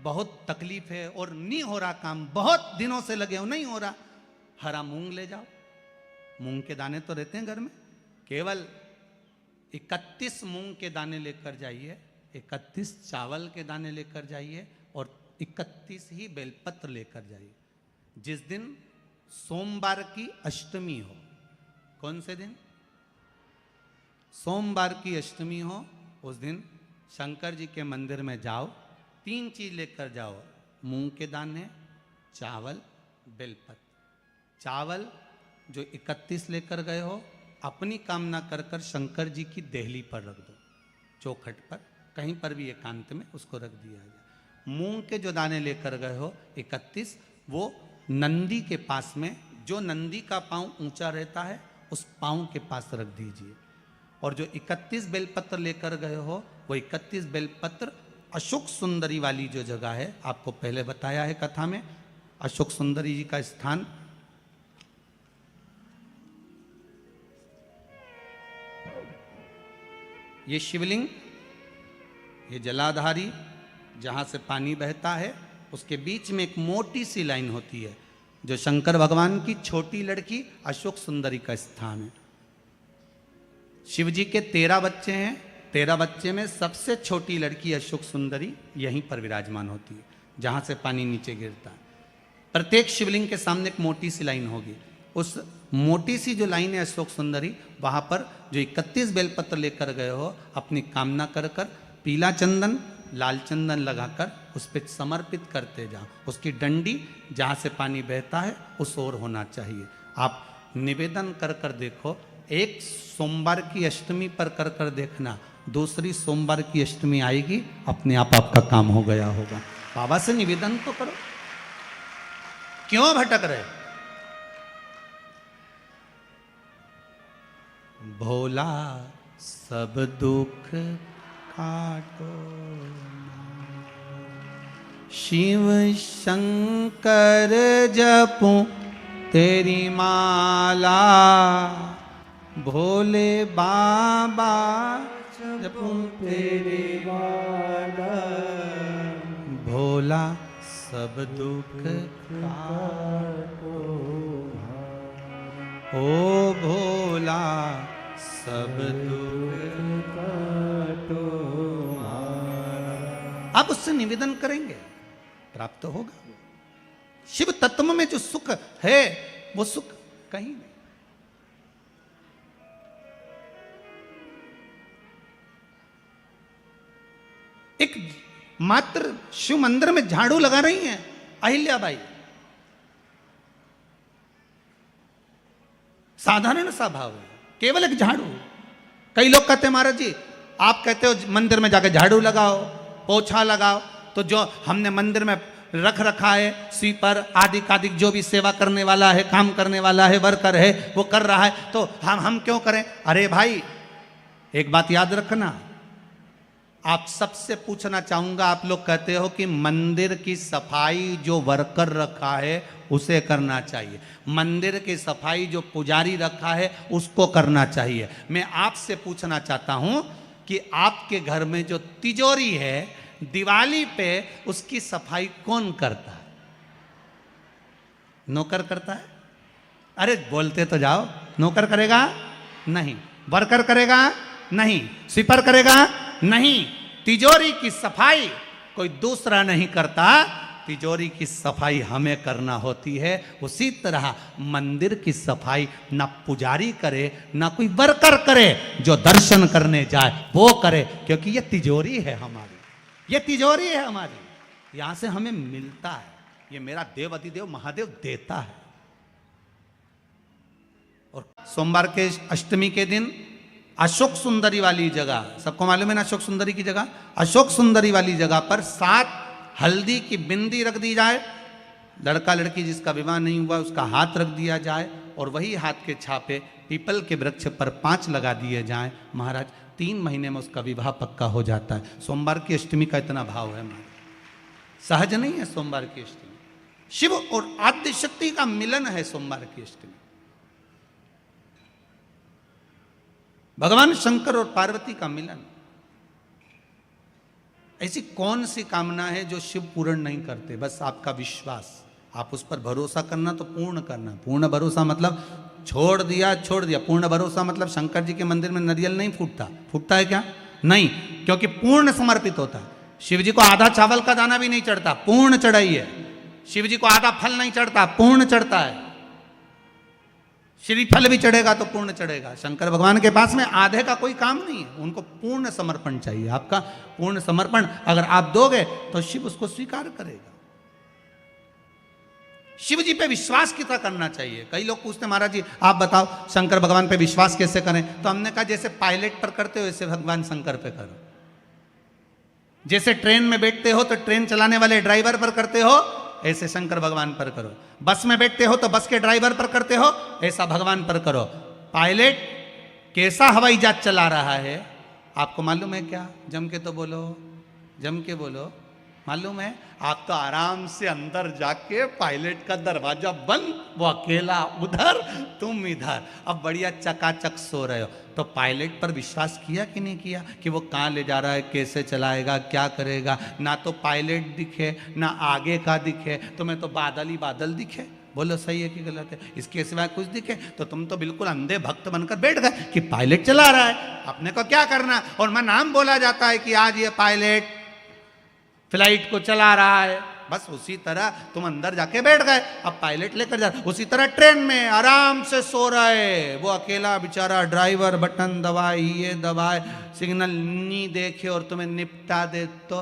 बहुत तकलीफ है और नहीं हो रहा काम, बहुत दिनों से लगे हो नहीं हो रहा, हरा मूंग ले जाओ। मूंग के दाने तो रहते हैं घर में, केवल 31 मूंग के दाने लेकर जाइए, 31 चावल के दाने लेकर जाइए और 31 ही बेलपत्र लेकर जाइए। जिस दिन सोमवार की अष्टमी हो, कौन से दिन? सोमवार की अष्टमी हो, उस दिन शंकर जी के मंदिर में जाओ, 3 चीज लेकर जाओ, मूंग के दाने, चावल, बेलपत्र। चावल जो 31 लेकर गए हो, अपनी कामना कर कर शंकर जी की देहली पर रख दो, चौखट पर, कहीं पर भी एकांत में उसको रख दिया जाए। मूंग के जो दाने लेकर गए हो 31, वो नंदी के पास में, जो नंदी का पांव ऊंचा रहता है उस पांव के पास रख दीजिए। और जो 31 बेलपत्र लेकर गए हो, वो 31 बेलपत्र अशोक सुंदरी वाली जो जगह है, आपको पहले बताया है कथा में, अशोक सुंदरी जी का स्थान ये शिवलिंग, ये जलाधारी जहाँ से पानी बहता है, उसके बीच में एक मोटी सी लाइन होती है, जो शंकर भगवान की छोटी लड़की अशोक सुंदरी का स्थान है। शिव जी के 13 बच्चे हैं, 13 बच्चे में सबसे छोटी लड़की अशोक सुंदरी यहीं पर विराजमान होती है, जहाँ से पानी नीचे गिरता है। प्रत्येक शिवलिंग के सामने एक मोटी सी लाइन होगी, उस मोटी सी जो लाइन है अशोक सुंदरी, वहाँ पर जो 31 बेलपत्र लेकर गए हो, अपनी कामना कर कर पीला चंदन लाल चंदन लगाकर उस पर समर्पित करते जाओ। उसकी डंडी जहाँ से पानी बहता है उस ओर होना चाहिए। आप निवेदन कर कर देखो, एक सोमवार की अष्टमी पर कर कर देखना, दूसरी सोमवार की अष्टमी आएगी, अपने आप आपका काम हो गया होगा। बाबा से निवेदन तो करो, क्यों भटक रहे? भोला सब दुख काटो, शिव शंकर जपूं तेरी माला, भोले बाबा जपूं तेरी माला, भोला सब दुख काटो, ओ भोला सब दुख काटो। आप उससे निवेदन करेंगे, प्राप्त होगा। शिव तत्व में जो सुख है वो सुख कहीं नहीं। एक मात्र शिव मंदिर में झाड़ू लगा रही हैं अहिल्याबाई, साधारण सा भाव है, केवल एक झाड़ू। कई लोग कहते हैं महाराज जी आप कहते हो मंदिर में जाकर झाड़ू लगाओ, पोछा लगाओ, तो जो हमने मंदिर में रख रखा है स्वीपर आदि कादिक, जो भी सेवा करने वाला है, काम करने वाला है, वर्कर है, वो कर रहा है, तो हम क्यों करें? अरे भाई एक बात याद रखना, आप सबसे पूछना चाहूंगा, आप लोग कहते हो कि मंदिर की सफाई जो वर्कर रखा है उसे करना चाहिए, मंदिर की सफाई जो पुजारी रखा है उसको करना चाहिए। मैं आपसे पूछना चाहता हूं कि आपके घर में जो तिजोरी है, दिवाली पे उसकी सफाई कौन करता है? नौकर करता है? अरे बोलते तो जाओ। नौकर करेगा? नहीं। वर्कर करेगा? नहीं। स्वीपर करेगा? नहीं। तिजोरी की सफाई कोई दूसरा नहीं करता, तिजोरी की सफाई हमें करना होती है। उसी तरह मंदिर की सफाई ना पुजारी करे ना कोई वर्कर करे, जो दर्शन करने जाए वो करे, क्योंकि ये तिजोरी है हमारी, ये तिजोरी है हमारी, यहां से हमें मिलता है, ये मेरा देव अधिदेव महादेव देता है। और सोमवार के अष्टमी के दिन अशोक सुंदरी वाली जगह, सबको मालूम है ना अशोक सुंदरी की जगह, अशोक सुंदरी वाली जगह पर 7 हल्दी की बिंदी रख दी जाए, लड़का लड़की जिसका विवाह नहीं हुआ उसका हाथ रख दिया जाए, और वही हाथ के छापे पीपल के वृक्ष पर 5 लगा दिए जाएं। महाराज 3 महीने में उसका विवाह पक्का हो जाता है। सोमवार की अष्टमी का इतना भाव है महाराज, सहज नहीं है सोमवार की अष्टमी, शिव और आद्य शक्ति का मिलन है सोमवार की अष्टमी। भगवान शंकर और पार्वती का मिलन, ऐसी कौन सी कामना है जो शिव पूर्ण नहीं करते? बस आपका विश्वास, आप उस पर भरोसा करना तो पूर्ण करना। पूर्ण भरोसा मतलब छोड़ दिया छोड़ दिया। पूर्ण भरोसा मतलब शंकर जी के मंदिर में नारियल नहीं फूटता, फूटता है क्या? नहीं, क्योंकि पूर्ण समर्पित होता है। शिव जी को आधा चावल का दाना भी नहीं चढ़ता, पूर्ण चढ़ाई है। शिव जी को आधा फल नहीं चढ़ता, पूर्ण चढ़ता है। श्रीफल भी चढ़ेगा तो पूर्ण चढ़ेगा। शंकर भगवान के पास में आधे का कोई काम नहीं है, उनको पूर्ण समर्पण चाहिए। आपका पूर्ण समर्पण अगर आप दोगे तो शिव उसको स्वीकार करेगा। शिव जी पे विश्वास कितना करना चाहिए? कई लोग पूछते महाराज जी आप बताओ शंकर भगवान पे विश्वास कैसे करें? तो हमने कहा जैसे पायलट पर करते हो वैसे भगवान शंकर पे करो। जैसे ट्रेन में बैठते हो तो ट्रेन चलाने वाले ड्राइवर पर करते हो, ऐसे शंकर भगवान पर करो। बस में बैठते हो तो बस के ड्राइवर पर करते हो, ऐसा भगवान पर करो। पायलट कैसा हवाई जहाज चला रहा है आपको मालूम है क्या? जम के तो बोलो, जम के बोलो। मालूम है? आप तो आराम से अंदर जाके पायलट का दरवाजा बंद, वो अकेला उधर तुम इधर, अब बढ़िया चकाचक सो रहे हो। तो पायलट पर विश्वास किया कि नहीं किया कि वो कहाँ ले जा रहा है, कैसे चलाएगा, क्या करेगा? ना तो पायलट दिखे ना आगे का दिखे, तुम्हें तो बादल ही बादल दिखे। बोलो सही है कि गलत है? इसके सिवाय कुछ दिखे तो तुम तो बिल्कुल अंधे भक्त बनकर बैठ गए कि पायलट चला रहा है, अपने को क्या करना। और मैं नाम बोला जाता है कि आज ये पायलट फ्लाइट को चला रहा है, बस उसी तरह तुम अंदर जाके बैठ गए, अब पायलट लेकर जा। उसी तरह ट्रेन में आराम से सो रहा है वो अकेला बेचारा, ड्राइवर बटन दबाए, ये दबाए, सिग्नल नहीं देखे और तुम्हें निपटा दे तो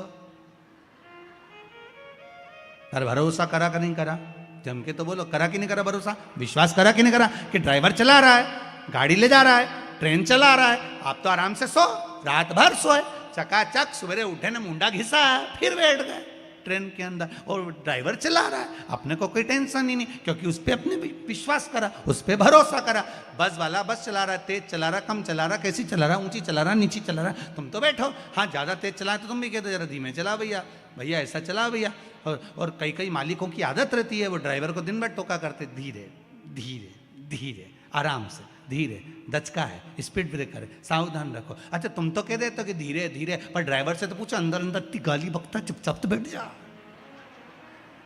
पर भरोसा करा कि नहीं करा? जम के तो बोलो, करा कि नहीं करा भरोसा? विश्वास करा कि नहीं करा कि ड्राइवर चला रहा है, गाड़ी ले जा रहा है, ट्रेन चला रहा है, आप तो आराम से सो, रात भर सोए, चकाचक सवेरे उठे ना मुंडा घिसा फिर बैठ गए ट्रेन के अंदर, और ड्राइवर चला रहा है, अपने को कोई टेंशन ही नहीं, क्योंकि उस पर अपने विश्वास करा, उस पर भरोसा करा। बस वाला बस चला रहा है, तेज चला रहा, कम चला रहा, कैसी चला रहा, ऊंची चला रहा, नीची चला रहा, तुम तो बैठो। हाँ ज्यादा तेज चला तो तुम भी कहते जरा धीमे चला भैया, भैया ऐसा चला भैया। और कई कई मालिकों की आदत रहती है, वो ड्राइवर को दिन भर टोका करते, धीरे धीरे धीरे, आराम से, धीरे, दचका है, स्पीड ब्रेकर है, सावधान रखो। अच्छा तुम तो कह देते हो कि धीरे धीरे, पर ड्राइवर से तो पूछो, अंदर अंदर इतनी गाली बकता, चुपचाप तो बैठ जा।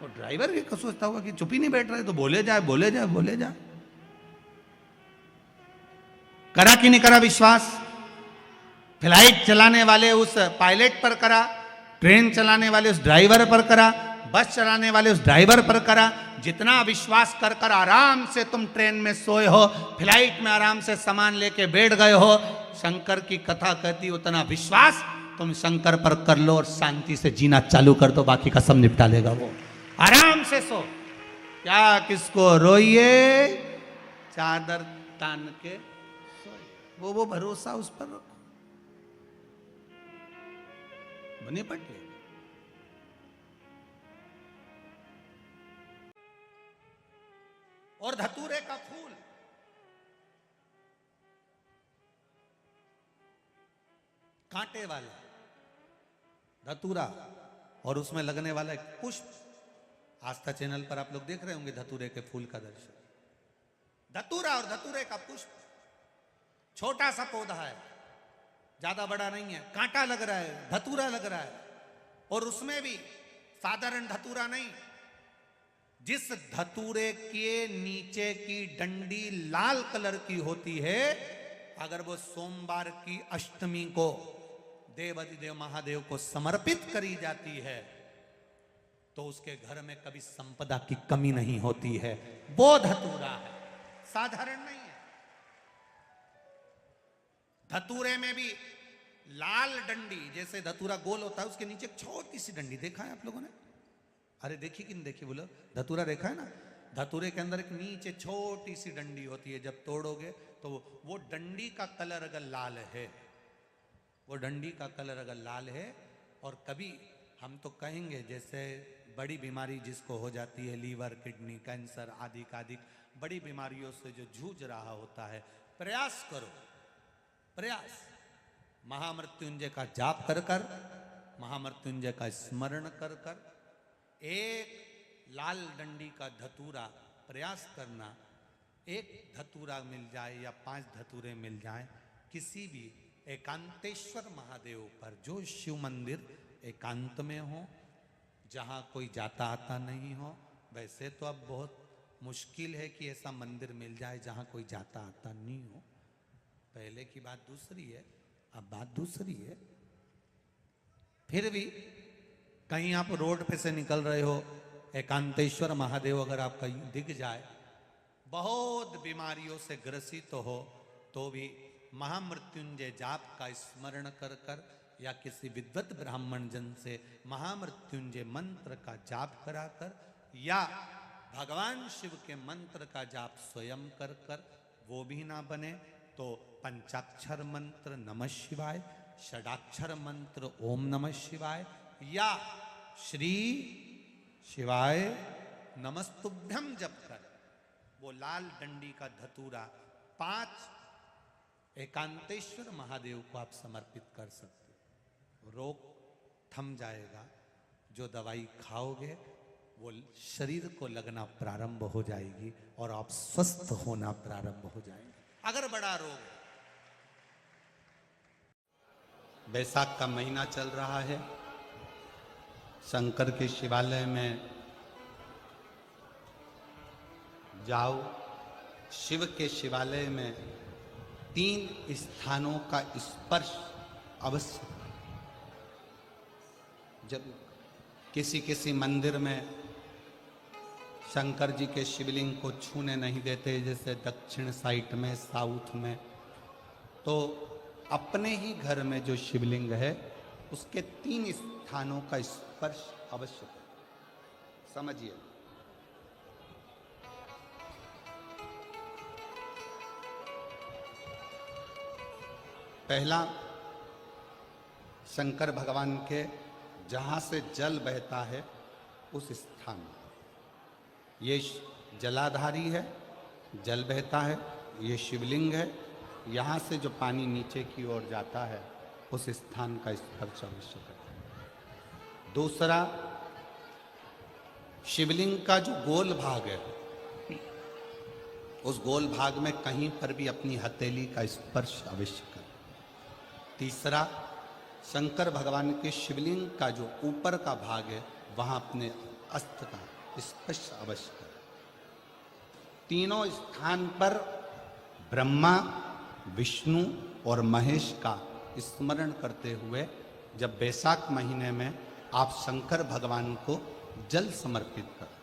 और ड्राइवर भी सोचता होगा कि चुप ही नहीं बैठ रहे तो बोले जाए बोले जाए बोले जाए। करा कि नहीं करा विश्वास? फ्लाइट चलाने वाले उस पायलट पर करा, ट्रेन चलाने वाले उस ड्राइवर पर करा, बस चलाने वाले उस ड्राइवर पर करा। जितना विश्वास कर कर आराम से तुम ट्रेन में सोए हो, फ्लाइट में आराम से सामान लेके बैठ गए हो, शंकर की कथा कहती उतना विश्वास तुम शंकर पर कर लो और शांति से जीना चालू कर दो, बाकी का सब निपटा लेगा वो। आराम से सो, क्या किसको रोइए, चादर तान के सोए, वो भरोसा उस पर रखो, बने पटे। और धतूरे का फूल, कांटे वाला धतूरा, और उसमें लगने वाला एक पुष्प। आस्था चैनल पर आप लोग देख रहे होंगे धतूरे के फूल का दर्शन। धतूरा और धतूरे का पुष्प, छोटा सा पौधा है, ज्यादा बड़ा नहीं है, कांटा लग रहा है, धतूरा लग रहा है, और उसमें भी साधारण धतूरा नहीं, जिस धतूरे के नीचे की डंडी लाल कलर की होती है, अगर वो सोमवार की अष्टमी को देवाधिदेव महादेव को समर्पित करी जाती है तो उसके घर में कभी संपदा की कमी नहीं होती है। वो धतूरा है, साधारण नहीं है। धतूरे में भी लाल डंडी, जैसे धतूरा गोल होता है उसके नीचे एक छोटी सी डंडी, देखा है आप लोगों ने? अरे देखी कि नहीं देखी बोलो? धतूरा देखा है ना? धतूरे के अंदर एक नीचे छोटी सी डंडी होती है, जब तोड़ोगे तो वो डंडी का कलर अगर लाल है, वो डंडी का कलर अगर लाल है, और कभी हम तो कहेंगे जैसे बड़ी बीमारी जिसको हो जाती है, लीवर, किडनी, कैंसर आदि आदि बड़ी बीमारियों से जो जूझ रहा होता है, प्रयास करो, प्रयास, महामृत्युंजय का जाप कर कर, महामृत्युंजय का स्मरण कर कर, एक लाल डंडी का धतूरा प्रयास करना, एक धतूरा मिल जाए या 5 धतूरे मिल जाए किसी भी एकांतेश्वर महादेव पर, जो शिव मंदिर एकांत में हो, जहाँ कोई जाता आता नहीं हो। वैसे तो अब बहुत मुश्किल है कि ऐसा मंदिर मिल जाए जहाँ कोई जाता आता नहीं हो। पहले की बात दूसरी है, अब बात दूसरी है। फिर भी कहीं आप रोड पे से निकल रहे हो, एकांतेश्वर महादेव अगर आपका दिख जाए, बहुत बीमारियों से ग्रसित हो, तो भी महामृत्युंजय जाप का स्मरण कर कर या किसी विद्वत ब्राह्मण जन से महामृत्युंजय मंत्र का जाप कराकर या भगवान शिव के मंत्र का जाप स्वयं कर कर, वो भी ना बने तो पंचाक्षर मंत्र नमः शिवाय, षडाक्षर मंत्र ओम नमः शिवाय या श्री शिवाय नमस्तुभ्यम जप कर वो लाल डंडी का धतूरा 5 एकांतेश्वर महादेव को आप समर्पित कर सकते हो। रोग थम जाएगा। जो दवाई खाओगे वो शरीर को लगना प्रारंभ हो जाएगी और आप स्वस्थ होना प्रारंभ हो जाएंगे। अगर बड़ा रोग है, बैसाख का महीना चल रहा है, शंकर के शिवालय में जाओ। शिव के शिवालय में 3 स्थानों का स्पर्श अवश्य। जब किसी किसी मंदिर में शंकर जी के शिवलिंग को छूने नहीं देते, जैसे दक्षिण साइड में, साउथ में, तो अपने ही घर में जो शिवलिंग है उसके 3 स्थानों का स्पर्श अवश्य करें। समझिए, पहला शंकर भगवान के जहाँ से जल बहता है उस स्थान में, ये जलाधारी है, जल बहता है, ये शिवलिंग है। यहाँ से जो पानी नीचे की ओर जाता है उस स्थान का स्पर्श अवश्य करें। दूसरा, शिवलिंग का जो गोल भाग है उस गोल भाग में कहीं पर भी अपनी हथेली का स्पर्श अवश्य करें। तीसरा, शंकर भगवान के शिवलिंग का जो ऊपर का भाग है वहां अपने अस्त्र का स्पर्श अवश्य करें। तीनों स्थान पर ब्रह्मा, विष्णु और महेश का स्मरण करते हुए जब बैसाख महीने में आप शंकर भगवान को जल समर्पित करें।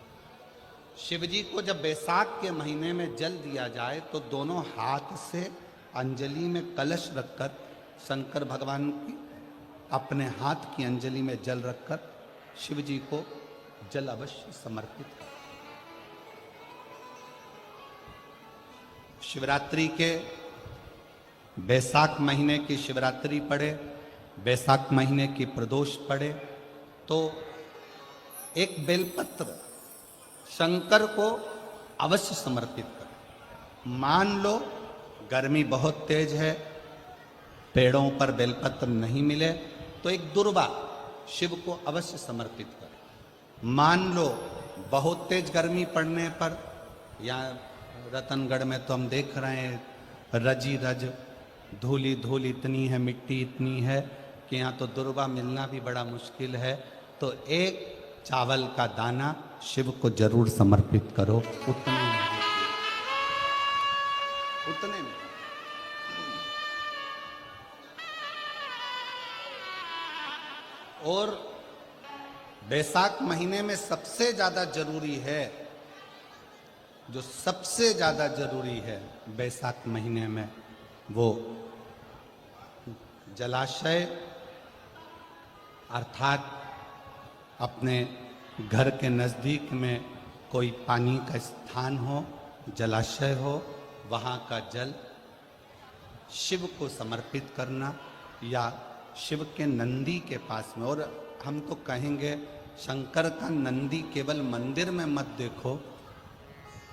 शिव जी को जब बैसाख के महीने में जल दिया जाए तो दोनों हाथ से अंजलि में कलश रखकर शंकर भगवान की अपने हाथ की अंजलि में जल रखकर शिव जी को जल अवश्य समर्पित करें। शिवरात्रि के बैसाख महीने की शिवरात्रि पड़े, बैसाख महीने की प्रदोष पड़े तो एक बेलपत्र शंकर को अवश्य समर्पित करें। मान लो गर्मी बहुत तेज है, पेड़ों पर बेलपत्र नहीं मिले तो एक दुर्वा शिव को अवश्य समर्पित करें। मान लो बहुत तेज गर्मी पड़ने पर, या रतनगढ़ में तो हम देख रहे हैं रजी रज धूली धूल इतनी है, मिट्टी इतनी है कि यहाँ तो दुर्वा मिलना भी बड़ा मुश्किल है, तो एक चावल का दाना शिव को जरूर समर्पित करो। उतने में और बैसाख महीने में सबसे ज्यादा जरूरी है, जो सबसे ज्यादा जरूरी है बैसाख महीने में, वो जलाशय अर्थात अपने घर के नज़दीक में कोई पानी का स्थान हो, जलाशय हो, वहाँ का जल शिव को समर्पित करना, या शिव के नंदी के पास में। और हम तो कहेंगे शंकर का नंदी केवल मंदिर में मत देखो,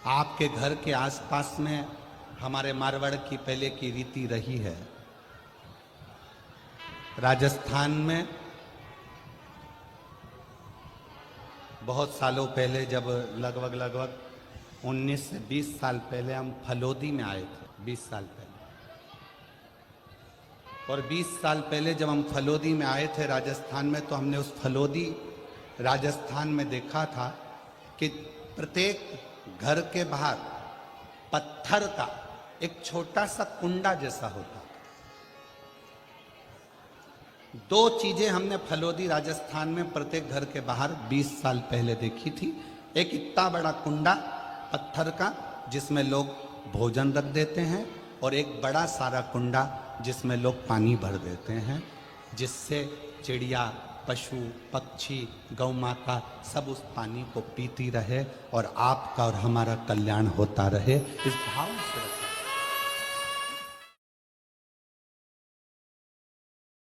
आपके घर के आसपास में हमारे मारवाड़ की पहले की रीति रही है। राजस्थान में बहुत सालों पहले, जब लगभग 19 से 20 साल पहले हम फलोदी में आए थे, 20 साल पहले, और 20 साल पहले जब हम फलोदी में आए थे राजस्थान में, तो हमने उस फलोदी राजस्थान में देखा था कि प्रत्येक घर के बाहर पत्थर का एक छोटा सा कुंडा जैसा होता। दो चीजें हमने फलोदी राजस्थान में प्रत्येक घर के बाहर 20 साल पहले देखी थी। एक इतना बड़ा कुंडा पत्थर का जिसमें लोग भोजन रख देते हैं, और एक बड़ा सारा कुंडा जिसमें लोग पानी भर देते हैं, जिससे चिड़िया, पशु, पक्षी, गौ माता सब उस पानी को पीती रहे और आपका और हमारा कल्याण होता रहे। इस भाव से